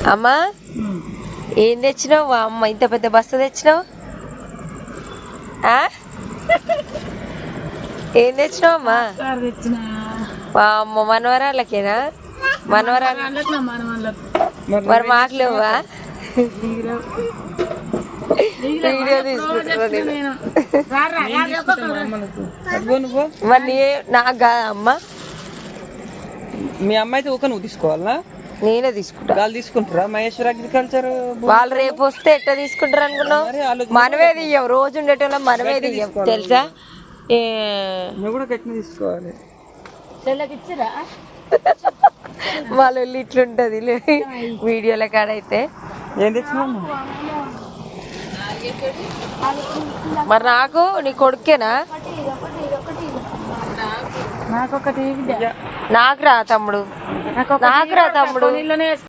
అమ్మా ఏం తెచ్చినావు అమ్మ ఇంత పెద్ద బస్తా తెచ్చినావు ఏం తెచ్చినావు అమ్మా అమ్మ మనవరాళ్ళకేనా మనవరాళ్ళ మరి మాకు లేవా వీడియో తీసుకుంటున్నా మరి నాకు కాదా అమ్మ మీ అమ్మాయితో ఒక నువ్వు తీసుకోవాలా నేనే తీసుకుంటా వాళ్ళు తీసుకుంటారా మహేశ్వర్ అగ్రికల్చర్ వాళ్ళు రేపు వస్తే ఎట్లా తీసుకుంటారు అనుకున్నావు మనమే తీయం రోజు ఉండేటోళ్ళం మనమే తీయం తెలుసా నువ్వు కూడా గట్టిన తీసుకోవాలి వాళ్ళు ఇట్లుంటది వీడియోల కాడైతే ఏం తెచ్చినావు మరి నాకు నీ కొడుకేనా నాకొకటి నాకు రా తమ్ముడు